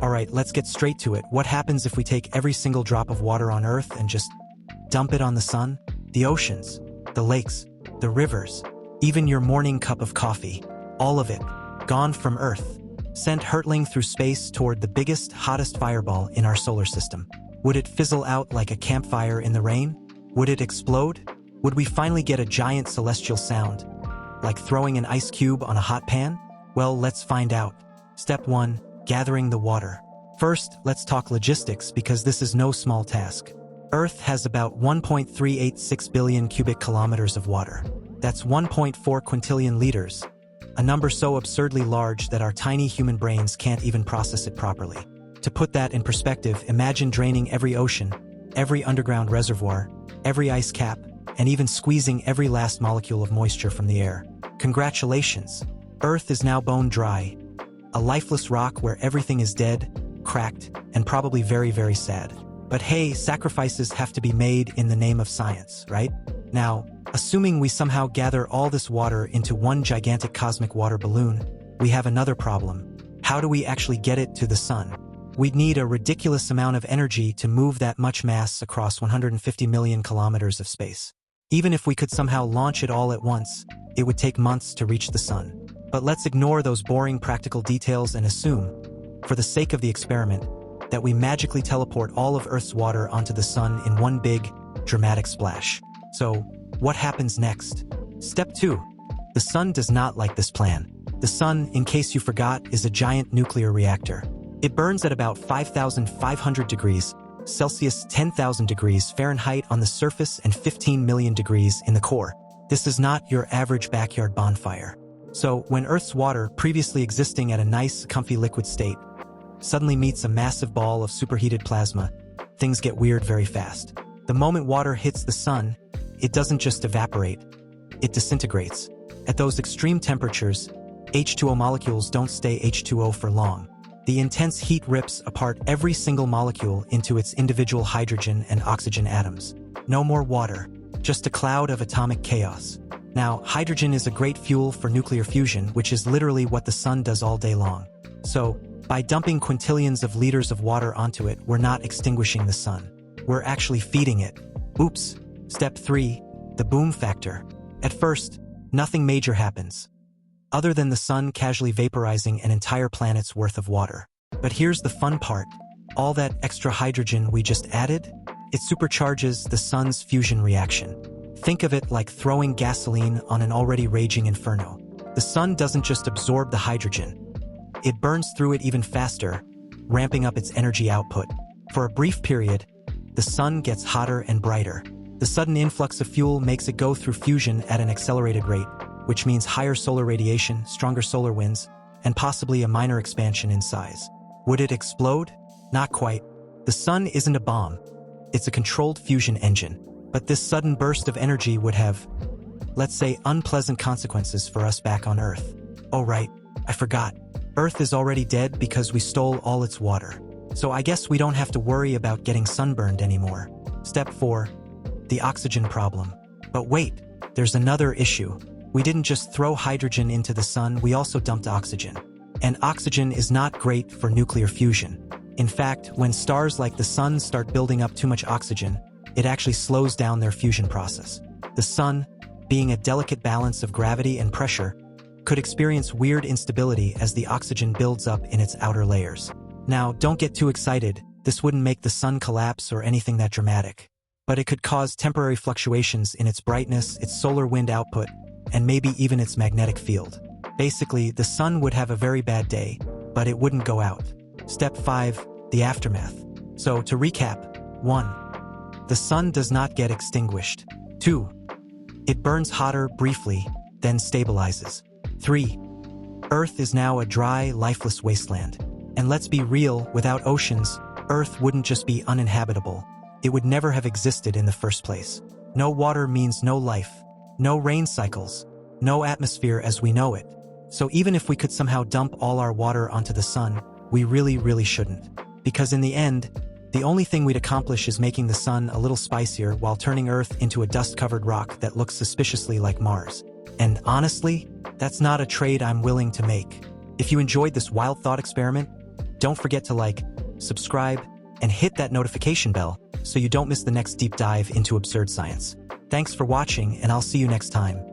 Alright, let's get straight to it. What happens if we take every single drop of water on Earth and just dump it on the sun? The oceans, the lakes, the rivers, even your morning cup of coffee, all of it, gone from Earth, sent hurtling through space toward the biggest, hottest fireball in our solar system. Would it fizzle out like a campfire in the rain? Would it explode? Would we finally get a giant celestial sound, like throwing an ice cube on a hot pan? Well, let's find out. Step 1. Gathering the water. First, let's talk logistics because this is no small task. Earth has about 1.386 billion cubic kilometers of water. That's 1.4 quintillion liters, a number so absurdly large that our tiny human brains can't even process it properly. To put that in perspective, imagine draining every ocean, every underground reservoir, every ice cap, and even squeezing every last molecule of moisture from the air. Congratulations! Earth is now bone dry, a lifeless rock where everything is dead, cracked, and probably very, very sad. But hey, sacrifices have to be made in the name of science, right? Now, assuming we somehow gather all this water into one gigantic cosmic water balloon, we have another problem. How do we actually get it to the sun? We'd need a ridiculous amount of energy to move that much mass across 150 million kilometers of space. Even if we could somehow launch it all at once, it would take months to reach the sun. But let's ignore those boring practical details and assume, for the sake of the experiment, that we magically teleport all of Earth's water onto the sun in one big, dramatic splash. So, what happens next? Step 2. The sun does not like this plan. The sun, in case you forgot, is a giant nuclear reactor. It burns at about 5,500 degrees Celsius, 10,000 degrees Fahrenheit on the surface, and 15 million degrees in the core. This is not your average backyard bonfire. So, when Earth's water, previously existing at a nice, comfy liquid state, suddenly meets a massive ball of superheated plasma, things get weird very fast. The moment water hits the sun, it doesn't just evaporate, it disintegrates. At those extreme temperatures, H2O molecules don't stay H2O for long. The intense heat rips apart every single molecule into its individual hydrogen and oxygen atoms. No more water, just a cloud of atomic chaos. Now, hydrogen is a great fuel for nuclear fusion, which is literally what the sun does all day long. So, by dumping quintillions of liters of water onto it, we're not extinguishing the sun. We're actually feeding it. Oops. Step 3. The boom factor. At first, nothing major happens, other than the sun casually vaporizing an entire planet's worth of water. But here's the fun part. All that extra hydrogen we just added, it supercharges the sun's fusion reaction. Think of it like throwing gasoline on an already raging inferno. The sun doesn't just absorb the hydrogen. It burns through it even faster, ramping up its energy output. For a brief period, the sun gets hotter and brighter. The sudden influx of fuel makes it go through fusion at an accelerated rate, which means higher solar radiation, stronger solar winds, and possibly a minor expansion in size. Would it explode? Not quite. The sun isn't a bomb. It's a controlled fusion engine. But this sudden burst of energy would have, let's say, unpleasant consequences for us back on Earth. Oh right, I forgot. Earth is already dead because we stole all its water. So I guess we don't have to worry about getting sunburned anymore. Step 4. The oxygen problem. But wait, there's another issue. We didn't just throw hydrogen into the sun, we also dumped oxygen. And oxygen is not great for nuclear fusion. In fact, when stars like the sun start building up too much oxygen, it actually slows down their fusion process. The sun, being a delicate balance of gravity and pressure, could experience weird instability as the oxygen builds up in its outer layers. Now, don't get too excited. This wouldn't make the sun collapse or anything that dramatic. But it could cause temporary fluctuations in its brightness, its solar wind output, and maybe even its magnetic field. Basically, the sun would have a very bad day, but it wouldn't go out. Step 5. The aftermath. So, to recap, 1. The sun does not get extinguished. 2. It burns hotter briefly, then stabilizes. 3. Earth is now a dry, lifeless wasteland. And let's be real, without oceans, Earth wouldn't just be uninhabitable. It would never have existed in the first place. No water means no life, no rain cycles, no atmosphere as we know it. So even if we could somehow dump all our water onto the sun, we really shouldn't. Because in the end, the only thing we'd accomplish is making the sun a little spicier while turning Earth into a dust-covered rock that looks suspiciously like Mars. And honestly, that's not a trade I'm willing to make. If you enjoyed this wild thought experiment, Don't forget to like, subscribe, and hit that notification bell so you don't miss the next deep dive into absurd science. Thanks for watching, and I'll see you next time.